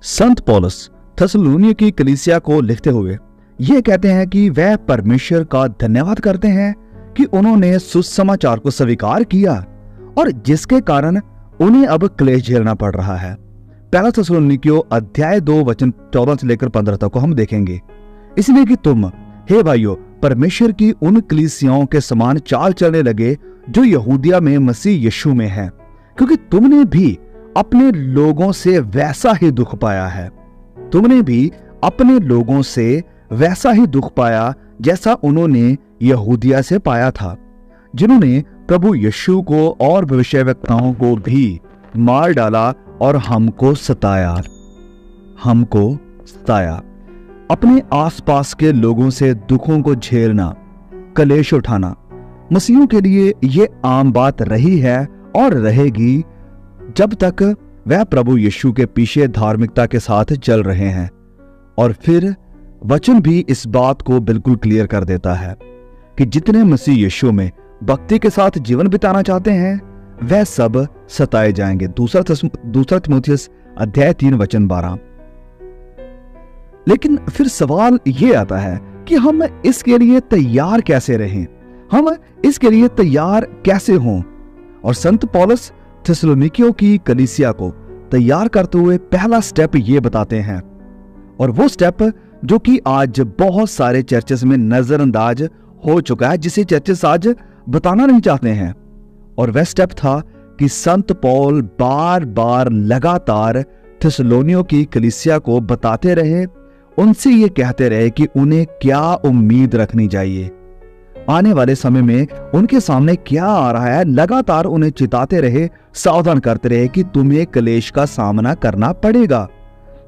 संत पौलुस थिस्सलुनीके की कलीसिया को लिखते हुए ये कहते हैं कि वह परमेश्वर का धन्यवाद करते हैं कि उन्होंने सुसमाचार को स्वीकार किया और जिसके कारण उन्हें अब क्लेश झेलना पड़ रहा है। पहला थिस्सलुनीकियों अध्याय 2 वचन 14 से लेकर 15 तक को हम देखेंगे। इसलिए कि तुम हे भाइयों परमेश्वर की उन कलीसियाओं के समान चाल चलने लगे जो यहूदिया में मसीह यीशु में है, क्योंकि तुमने भी अपने लोगों से वैसा ही दुख पाया है। तुमने भी अपने लोगों से वैसा ही दुख पाया जैसा उन्होंने यहूदिया से पाया था, जिन्होंने प्रभु यीशु को और भविष्यवक्ताओं को भी मार डाला और हमको सताया। अपने आसपास के लोगों से दुखों को झेलना, कलेश उठाना मसीहों के लिए ये आम बात रही है और रहेगी जब तक वह प्रभु यीशु के पीछे धार्मिकता के साथ चल रहे हैं। और फिर वचन भी इस बात को बिल्कुल क्लियर कर देता है कि जितने मसीह यीशु में भक्ति के साथ जीवन बिताना चाहते हैं वह सब सताए जाएंगे। दूसरा तिमोथियस अध्याय 3 वचन 12। लेकिन फिर सवाल ये आता है कि हम इसके लिए तैयार कैसे रहें, हम इसके लिए तैयार कैसे हों। और संत पौलुस थिस्सलुनीकियों की कलीसिया को तैयार करते हुए पहला स्टेप ये बताते हैं, और वो स्टेप जो कि आज बहुत सारे चर्चेस में नजरअंदाज हो चुका है, जिसे चर्चेस आज बताना नहीं चाहते हैं। और वह स्टेप था कि संत पौल बार बार लगातार थिस्सलुनीकियों की कलीसिया को बताते रहे, उनसे ये कहते रहे कि उन्हें क्या उम्मीद रखनी चाहिए, आने वाले समय में उनके सामने क्या आ रहा है। लगातार उन्हें चिताते रहे, सावधान करते रहे कि तुम्हें क्लेश का सामना करना पड़ेगा,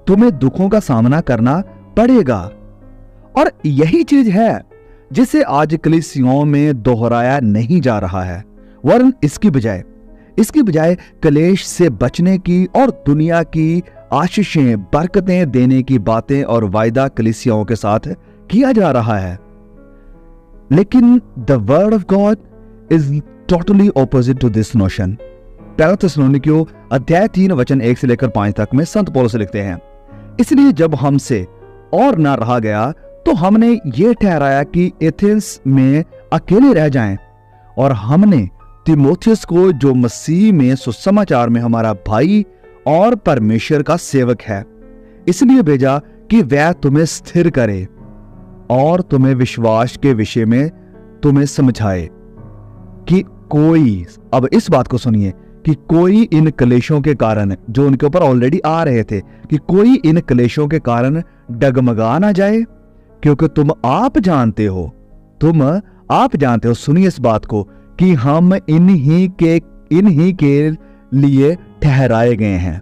तुम्हें दुखों का सामना करना पड़ेगा। और यही चीज है जिसे आज कलीसियाओं में दोहराया नहीं जा रहा है, वरन इसकी बजाय क्लेश से बचने की और दुनिया की आशीषें बरकतें देने की बातें और वायदा कलीसियाओं के साथ किया जा रहा है। लेकिन the word of God is totally opposite to this notion. पहला थिस्सलुनीकियों अध्याय 3 वचन 1 से लेकर 5 तक में संत पौलुस लिखते हैं, इसलिए जब हमसे और ना रहा गया तो हमने ये ठहराया कि एथेंस में अकेले रह जाएं, और हमने तीमुथियुस को जो मसीह में सुसमाचार में हमारा भाई और परमेश्वर का सेवक है, इसलिए भेजा कि वह तुम्हें स्थिर करे और तुम्हें विश्वास के विषय में तुम्हें समझाए कि कोई, अब इस बात को सुनिए, कि कोई इन क्लेशों के कारण जो उनके ऊपर ऑलरेडी आ रहे थे, कि कोई इन क्लेशों के कारण डगमगा ना जाए, क्योंकि तुम आप जानते हो, सुनिए इस बात को, कि हम इन्हीं के लिए ठहराए गए हैं।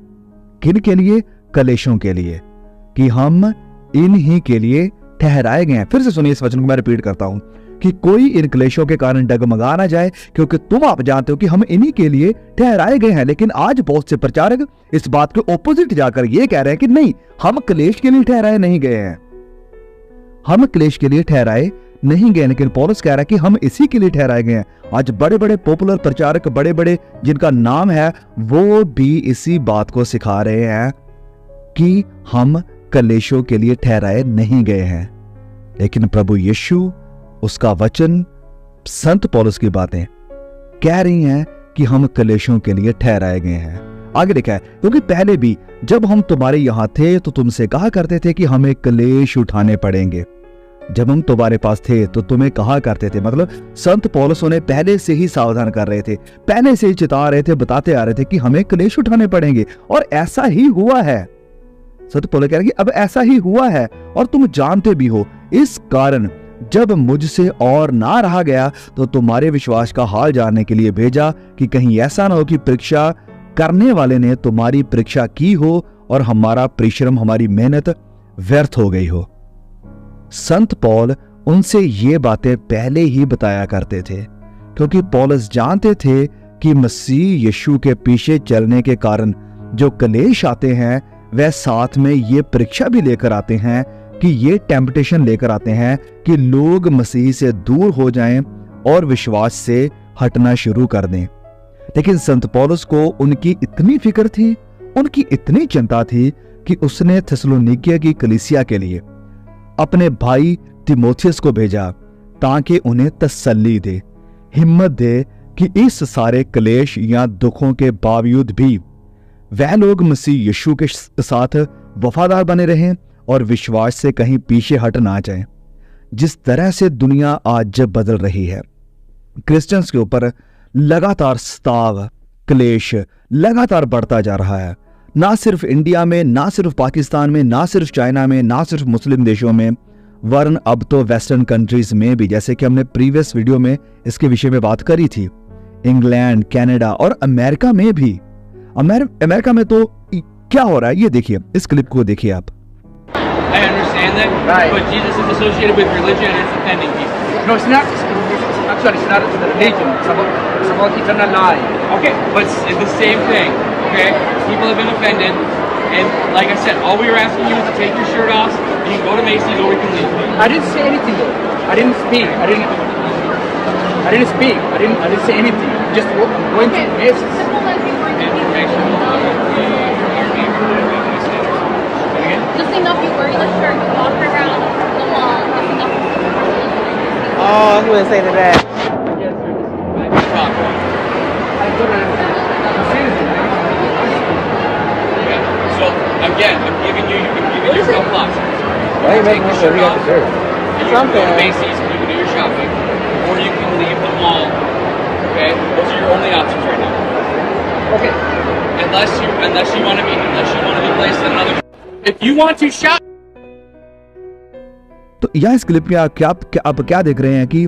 किन के लिए? कलेशों के लिए, कि हम इन्हीं के लिए ठहराए गए हैं। फिर से सुनिए इस वचन को, मैं रिपीट करता हूं, कि कोई इन क्लेशों के कारण डगमगा ना जाए, क्योंकि तुम आप जानते हो कि हम इन्हीं के लिए ठहराए गए हैं। लेकिन आज बहुत से प्रचारक इस बात के ऑपोजिट जाकर ये कह रहे हैं कि नहीं, हम क्लेश के लिए ठहराए नहीं गए हैं, हम क्लेश के लिए ठहराए नहीं गए। लेकिन पौलुस कह रहा है कि हम इसी के लिए ठहराए गए हैं। आज बड़े बड़े पॉपुलर प्रचारक, बड़े बड़े जिनका नाम है, वो भी इसी बात को सिखा रहे हैं कि हम क्लेशों के लिए ठहराए नहीं गए हैं। लेकिन प्रभु यीशु, उसका वचन, संत पौलुस की बातें कह रही हैं कि हम क्लेशों के लिए ठहराए गए हैं। आगे लिखा है, क्योंकि पहले भी जब हम तुम्हारे यहां थे तो तुमसे कहा करते थे कि हमें क्लेश उठाने पड़ेंगे। जब हम तुम्हारे पास थे तो तुम्हें कहा करते थे, मतलब संत पौलुस उन्हें पहले से ही सावधान कर रहे थे, पहले से ही चिता रहे थे, बताते आ रहे थे कि हमें क्लेश उठाने पड़ेंगे। और ऐसा ही हुआ है। संत पौलुस कह रहे हैं कि अब ऐसा ही हुआ है और तुम जानते भी हो। इस कारण जब मुझसे और ना रहा गया तो तुम्हारे विश्वास का हाल जानने के लिए भेजा, कि कहीं ऐसा ना हो कि परीक्षा करने वाले ने तुम्हारी परीक्षा की हो और हमारा परिश्रम, हमारी मेहनत व्यर्थ हो गई हो। संत पौल उनसे ये बातें पहले ही बताया करते थे, क्योंकि पौलुस जानते थे कि मसीह यीशु के पीछे चलने के कारण जो क्लेश आते हैं वह साथ में ये परीक्षा भी लेकर आते हैं, कि ये टेम्पटेशन लेकर आते हैं कि लोग मसीह से दूर हो जाएं और विश्वास से हटना शुरू कर दें। लेकिन संत पौलुस को उनकी इतनी फिक्र थी, उनकी इतनी चिंता थी कि उसने थिस्सलुनीकियों की कलीसिया के लिए अपने भाई तीमुथियुस को भेजा ताकि उन्हें तसल्ली दे, हिम्मत दे कि इस सारे क्लेश या दुखों के बावजूद भी वह लोग मसीह यीशु के साथ वफादार बने रहें और विश्वास से कहीं पीछे हट ना जाएं। जिस तरह से दुनिया आज बदल रही है, क्रिश्चियंस के ऊपर लगातार स्ताव, क्लेश लगातार बढ़ता जा रहा है। ना सिर्फ इंडिया में, ना सिर्फ पाकिस्तान में, ना सिर्फ चाइना में, ना सिर्फ मुस्लिम देशों में, वरन अब तो वेस्टर्न कंट्रीज में भी, जैसे कि हमने प्रीवियस वीडियो में इसके विषय में बात करी थी। इंग्लैंड, कनाडा और अमेरिका में भी। अमेरिका में तो क्या हो रहा है ये देखिए, इस क्लिप को देखिए आप। I understand that, right. But Jesus is associated with religion and it's offending people. No, it's not. Actually, it's not the religion. It's about eternal life. Okay, but it's the same thing. Okay, people have been offended, and like I said, all we were asking you is to take your shirt off. You can go to Macy's or we can leave. I didn't say anything though. I didn't speak. I didn't speak. I didn't say anything. Just going to Macy's. Just enough you wear the shirt, you walk around the mall, just enough. Oh, I wouldn't say that. So again, I'm giving you can give yourself options. Why are you making me sure we got the shirt? You can go to Macy's and you can do your shopping, or you can leave the mall. Okay, those are your only options right now. Okay. Unless you want to be placed in another. If you want to shop. तो यह इस clip में आप क्या देख रहे हैं कि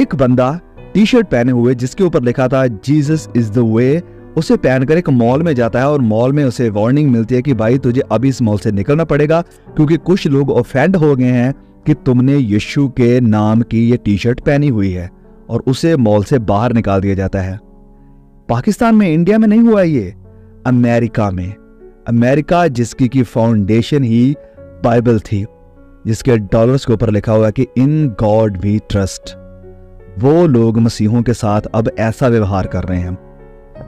एक बंदा टी शर्ट पहने हुए जिसके ऊपर लिखा था जीसस इज द वे, उसे पहनकर एक मॉल में जाता है और मॉल में उसे वार्निंग मिलती है कि भाई तुझे अभी इस मॉल से निकलना पड़ेगा क्योंकि कुछ लोग ऑफेंड हो गए हैं कि तुमने यीशु के नाम की ये टी शर्ट पहनी हुई है, और उसे मॉल से बाहर निकाल दिया जाता है। पाकिस्तान में, इंडिया में नहीं हुआ ये, अमेरिका में। अमेरिका जिसकी की फाउंडेशन ही बाइबल थी, जिसके डॉलर्स के ऊपर लिखा हुआ है कि इन गॉड वी ट्रस्ट, वो लोग मसीहों के साथ अब ऐसा व्यवहार कर रहे हैं।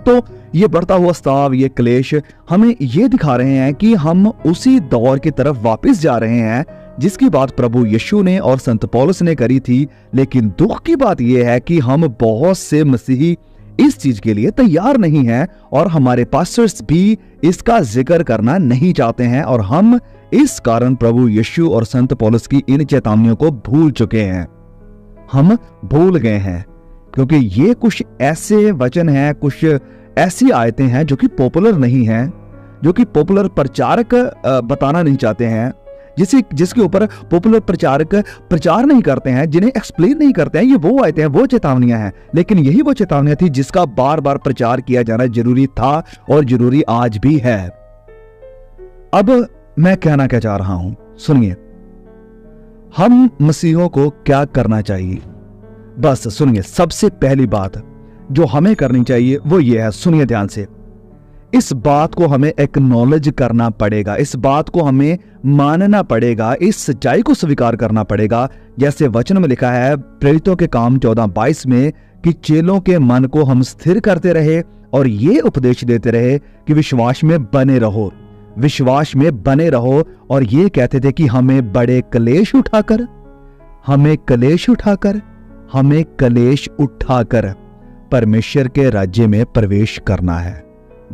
तो ये बढ़ता हुआ स्ताव, ये क्लेश हमें ये दिखा रहे हैं कि हम उसी दौर की तरफ वापस जा रहे हैं जिसकी बात प्रभु यीशु ने और संत पौलुस ने करी थी। लेकिन दुख की बात यह है कि हम बहुत से मसीही इस चीज के लिए तैयार नहीं हैं और हमारे पास्टर्स भी इसका जिक्र करना नहीं चाहते हैं, और हम इस कारण प्रभु यीशु और संत पौलुस की इन चेतावनियों को भूल चुके हैं। हम भूल गए हैं क्योंकि ये कुछ ऐसे वचन हैं, कुछ ऐसी आयतें हैं जो कि पॉपुलर नहीं हैं, जो कि पॉपुलर प्रचारक बताना नहीं चाहते हैं, जिसके ऊपर पॉपुलर प्रचारक प्रचार नहीं करते हैं, जिन्हें एक्सप्लेन नहीं करते हैं। ये वो आयतें हैं, वो चेतावनियां हैं, लेकिन यही वो चेतावनियां थी जिसका बार बार प्रचार किया जाना जरूरी था और जरूरी आज भी है। अब मैं कहना क्या चाह रहा हूं, सुनिए। हम मसीहों को क्या करना चाहिए, बस सुनिए। सबसे पहली बात जो हमें करनी चाहिए वो ये है, सुनिए ध्यान से। इस बात को हमें एक्नॉलेज करना पड़ेगा, इस बात को हमें मानना पड़ेगा, इस सच्चाई को स्वीकार करना पड़ेगा, जैसे वचन में लिखा है प्रेरितों के काम 14:22 में कि चेलों के मन को हम स्थिर करते रहे और ये उपदेश देते रहे कि विश्वास में बने रहो, विश्वास में बने रहो। और ये कहते थे कि हमें बड़े क्लेश उठाकर परमेश्वर के राज्य में प्रवेश करना है।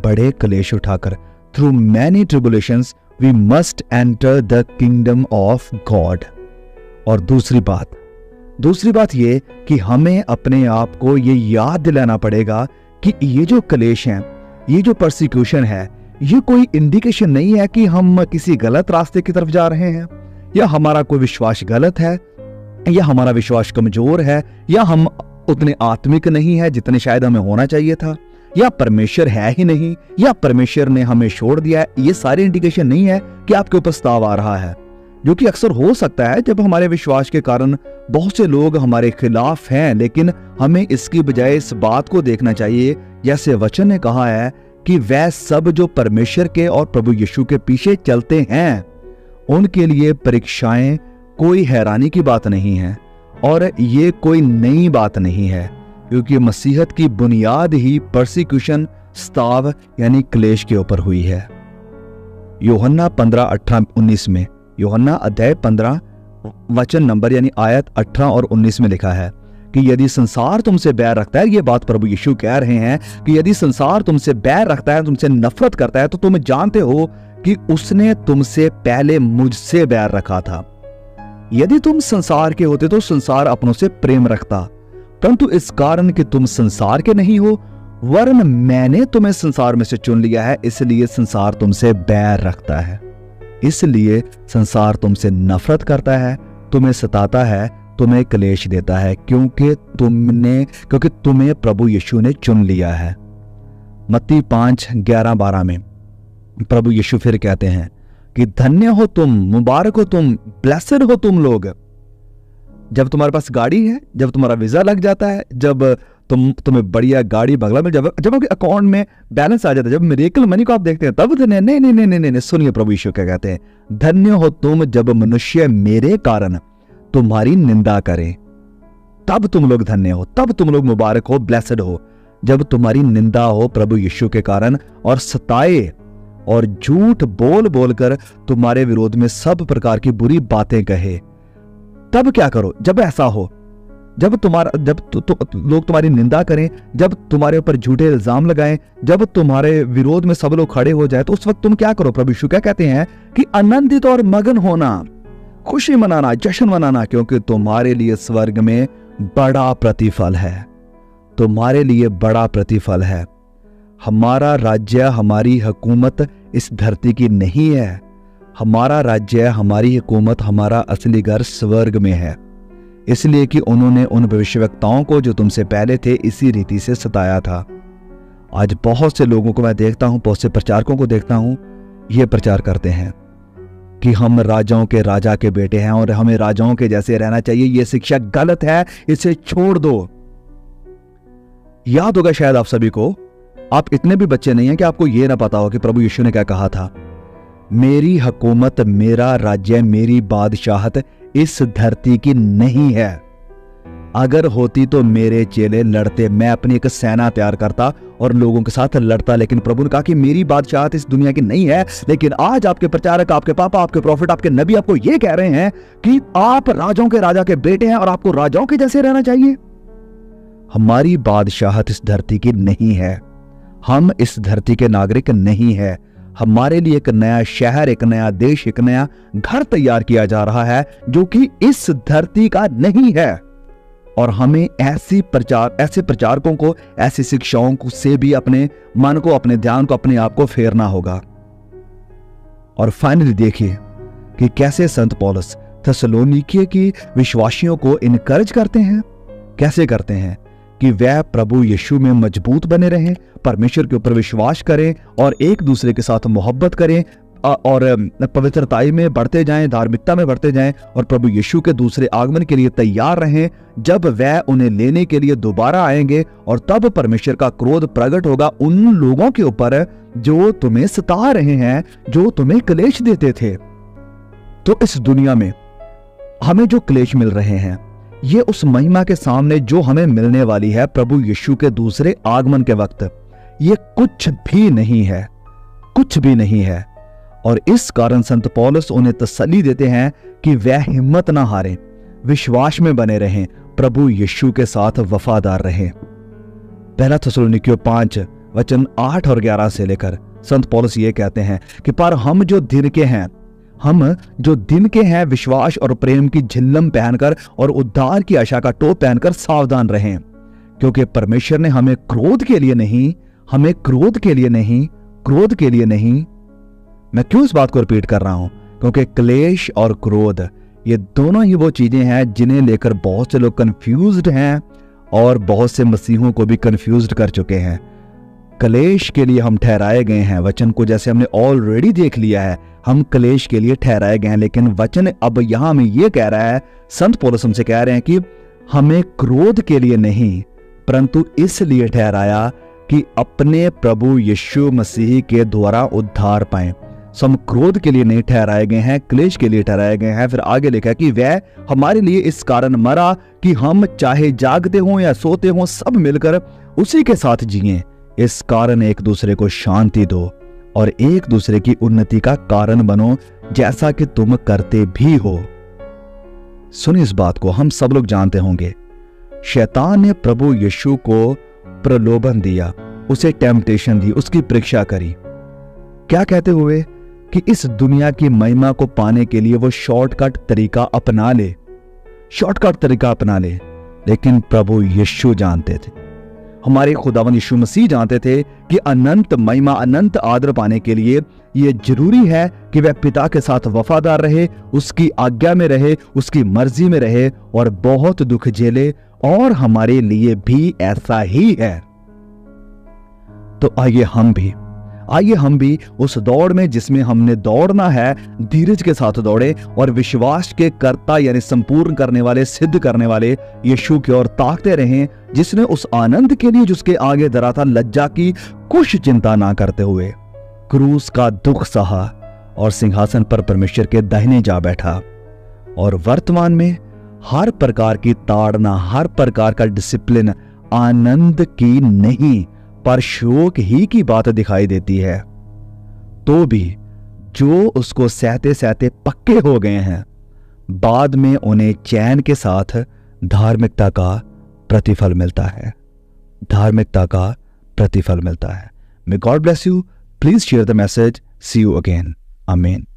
बड़े क्लेश उठाकर, through many tribulations we must enter the kingdom of God. और दूसरी बात ये कि हमें अपने आप को ये याद दिलाना पड़ेगा कि ये जो क्लेश हैं, ये जो परसिक्यूशन है, ये कोई इंडिकेशन नहीं है कि हम किसी गलत रास्ते की तरफ जा रहे हैं, या हमारा कोई विश्वास गलत है, या हमारा विश्वास कमजोर है, या हम उतने आत्मिक नहीं है जितने शायद हमें होना चाहिए था, या परमेश्वर है ही नहीं, या परमेश्वर ने हमें छोड़ दिया है। ये सारे इंडिकेशन नहीं है कि आपके ऊपर स्ताव आ रहा है, जो कि अक्सर हो सकता है जब हमारे विश्वास के कारण बहुत से लोग हमारे खिलाफ हैं। लेकिन हमें इसकी बजाय इस बात को देखना चाहिए, जैसे वचन ने कहा है कि वह सब जो परमेश्वर के और प्रभु यीशु के पीछे चलते हैं उनके लिए परीक्षाएं कोई हैरानी की बात नहीं है, और ये कोई नई बात नहीं है, क्योंकि मसीहत की बुनियाद ही परसिक्यूशन, स्ताव यानी क्लेश के ऊपर हुई है। यूहन्ना 15:18-19 में, यूहन्ना अध्याय 15 वचन नंबर यानी आयत 18 और 19 में लिखा है कि यदि संसार तुमसे बैर रखता है, ये बात प्रभु यीशु कह रहे हैं कि यदि संसार तुमसे बैर रखता है, तुमसे नफरत करता है, तो तुम जानते हो कि उसने तुमसे पहले मुझसे बैर रखा था। यदि तुम संसार के होते तो संसार अपनों से प्रेम रखता, परंतु इस कारण कि तुम संसार के नहीं हो, वरन मैंने तुम्हें संसार में से चुन लिया है, इसलिए संसार तुमसे बैर रखता है। इसलिए संसार तुमसे नफरत करता है, तुम्हें सताता है, तुम्हें क्लेश देता है, क्योंकि तुम्हें प्रभु यीशु ने चुन लिया है। मत्ती 5:11-12 में प्रभु यीशु फिर कहते हैं कि धन्य हो तुम, मुबारक हो तुम, ब्लेस्ड हो तुम लोग, जब तुम्हारे पास गाड़ी है, जब तुम्हारा वीजा लग जाता है, जब तुम्हें बढ़िया गाड़ी बंगला में, जब आपके अकाउंट में बैलेंस आ जाता है, जब मिरेकल मनी को आप देखते हैं, तब धन्य। नहीं, सुनिए प्रभु यीशु क्या कहते हैं, धन्य हो तुम जब मनुष्य मेरे कारण तुम्हारी निंदा करें, तब तुम लोग धन्य हो, तब तुम लोग मुबारक हो, ब्लेस्ड हो। जब तुम्हारी निंदा हो प्रभु यीशु के कारण और सताए और झूठ बोल बोलकर तुम्हारे विरोध में सब प्रकार की बुरी बातें कहे, तब क्या करो? जब ऐसा हो, जब लोग तुम्हारी निंदा करें, जब तुम्हारे ऊपर झूठे इल्जाम लगाएं, जब तुम्हारे विरोध में सब लोग खड़े हो जाए, तो उस वक्त तुम क्या करो? प्रभु यीशु क्या कहते हैं कि आनंदित और मगन होना, खुशी मनाना, जश्न मनाना, क्योंकि तुम्हारे लिए स्वर्ग में बड़ा प्रतिफल है। तुम्हारे लिए बड़ा प्रतिफल है। हमारा राज्य, हमारी हुकूमत इस धरती की नहीं है। हमारा राज्य, हमारी हुकूमत, हमारा असली घर स्वर्ग में है। इसलिए कि उन्होंने उन भविष्यवक्ताओं को जो तुमसे पहले थे इसी रीति से सताया था। आज बहुत से लोगों को मैं देखता हूं, बहुत से प्रचारकों को देखता हूं, ये प्रचार करते हैं कि हम राजाओं के राजा के बेटे हैं और हमें राजाओं के जैसे रहना चाहिए। ये शिक्षा गलत है, इसे छोड़ दो। याद होगा शायद आप सभी को, आप इतने भी बच्चे नहीं हैं कि आपको यह ना पता हो कि प्रभु यीशु ने क्या कहा था, मेरी हुकूमत, मेरा राज्य, मेरी बादशाहत इस धरती की नहीं है। अगर होती तो मेरे चेले लड़ते, मैं अपनी एक सेना तैयार करता और लोगों के साथ लड़ता, लेकिन प्रभु ने कहा कि मेरी बादशाहत इस दुनिया की नहीं है। लेकिन आज आपके प्रचारक, आपके पापा, आपके प्रॉफिट, आपके नबी आपको यह कह रहे हैं कि आप राजाओं के राजा के बेटे हैं और आपको राजाओं के जैसे रहना चाहिए। हमारी बादशाहत इस धरती की नहीं है, हम इस धरती के नागरिक नहीं है। हमारे लिए एक नया शहर, एक नया देश, एक नया घर तैयार किया जा रहा है जो कि इस धरती का नहीं है। और हमें ऐसे प्रचारकों को, ऐसी शिक्षाओं को से भी अपने मन को, अपने ध्यान को, अपने आप को फेरना होगा। और फाइनली देखिए कि कैसे संत पौलुस थिस्सलुनीके की विश्वासियों को इनकरेज करते हैं। कैसे करते हैं कि वह प्रभु यीशु में मजबूत बने रहें, परमेश्वर के ऊपर विश्वास करें और एक दूसरे के साथ मोहब्बत करें और पवित्रताई में बढ़ते जाएं, धार्मिकता में बढ़ते जाएं और प्रभु यीशु के दूसरे आगमन के लिए तैयार रहें, जब वह उन्हें लेने के लिए दोबारा आएंगे। और तब परमेश्वर का क्रोध प्रकट होगा उन लोगों के ऊपर जो तुम्हें सता रहे हैं, जो तुम्हें क्लेश देते थे। तो इस दुनिया में हमें जो क्लेश मिल रहे हैं, ये उस महिमा के सामने जो हमें मिलने वाली है प्रभु यीशु के दूसरे आगमन के वक्त, ये कुछ भी नहीं है, कुछ भी नहीं है। और इस कारण संत पौलुस उन्हें तसल्ली देते हैं कि वह हिम्मत ना हारें, विश्वास में बने रहें, प्रभु यीशु के साथ वफादार रहें। पहला थिस्सलुनीकियों 5 वचन 8 और 11 से लेकर संत पौलुस ये कहते हैं कि पर हम जो दिन के हैं विश्वास और प्रेम की झिल्लम पहनकर और उद्धार की आशा का टोप पहनकर सावधान रहें, क्योंकि परमेश्वर ने हमें क्रोध के लिए नहीं। मैं क्यों इस बात को रिपीट कर रहा हूं? क्योंकि क्लेश और क्रोध ये दोनों ही वो चीजें हैं जिन्हें लेकर बहुत से लोग कंफ्यूज्ड हैं और बहुत से मसीहों को भी कंफ्यूज्ड कर चुके हैं। क्लेश के लिए हम ठहराए गए हैं, वचन को जैसे हमने ऑलरेडी देख लिया है, हम क्लेश के लिए ठहराए गए हैं। लेकिन वचन अब यहां हमें यह कह रहा है, संत पौलुस हमसे कह रहे हैं कि हमें क्रोध के लिए नहीं, परंतु इसलिए ठहराया कि अपने प्रभु यीशु मसीह के द्वारा उद्धार पाएं। हम क्रोध के लिए नहीं ठहराए गए हैं, क्लेश के लिए ठहराए गए हैं। फिर आगे लिखा कि वह हमारे लिए इस कारण मरा कि हम चाहे जागते हों या सोते हों सब मिलकर उसी के साथ जिएं। इस कारण एक दूसरे को शांति दो और एक दूसरे की उन्नति का कारण बनो, जैसा कि तुम करते भी हो। सुनिए इस बात को, हम सब लोग जानते होंगे, शैतान ने प्रभु यीशु को प्रलोभन दिया, उसे टेम्पटेशन दी, उसकी परीक्षा करी, क्या कहते हुए कि इस दुनिया की महिमा को पाने के लिए वो शॉर्टकट तरीका अपना ले, शॉर्टकट तरीका अपना ले। लेकिन प्रभु यीशु जानते थे, हमारे खुदावंद यीशु मसीह जानते थे कि अनंत महिमा, अनंत आदर पाने के लिए यह जरूरी है कि वह पिता के साथ वफादार रहे, उसकी आज्ञा में रहे, उसकी मर्जी में रहे और बहुत दुख झेले, और हमारे लिए भी ऐसा ही है। तो आइए हम भी उस दौड़ में जिसमें हमने दौड़ना है, धीरज के साथ दौड़े और विश्वास के कर्ता यानी संपूर्ण करने वाले, सिद्ध करने वाले यीशु की ओर ताकते रहें, जिसने उस आनंद के लिए जिसके आगे धरा था, लज्जा की कुछ चिंता ना करते हुए क्रूस का दुख सहा और सिंहासन पर परमेश्वर के दाहिने जा बैठा। और वर्तमान में हर प्रकार की ताड़ना, हर प्रकार का डिसिप्लिन आनंद की नहीं पर शोक ही की बात दिखाई देती है। तो भी जो उसको सहते सहते पक्के हो गए हैं, बाद में उन्हें चैन के साथ धार्मिकता का प्रतिफल मिलता है, धार्मिकता का प्रतिफल मिलता है। May God bless you. Please share the message. See you again. Amen.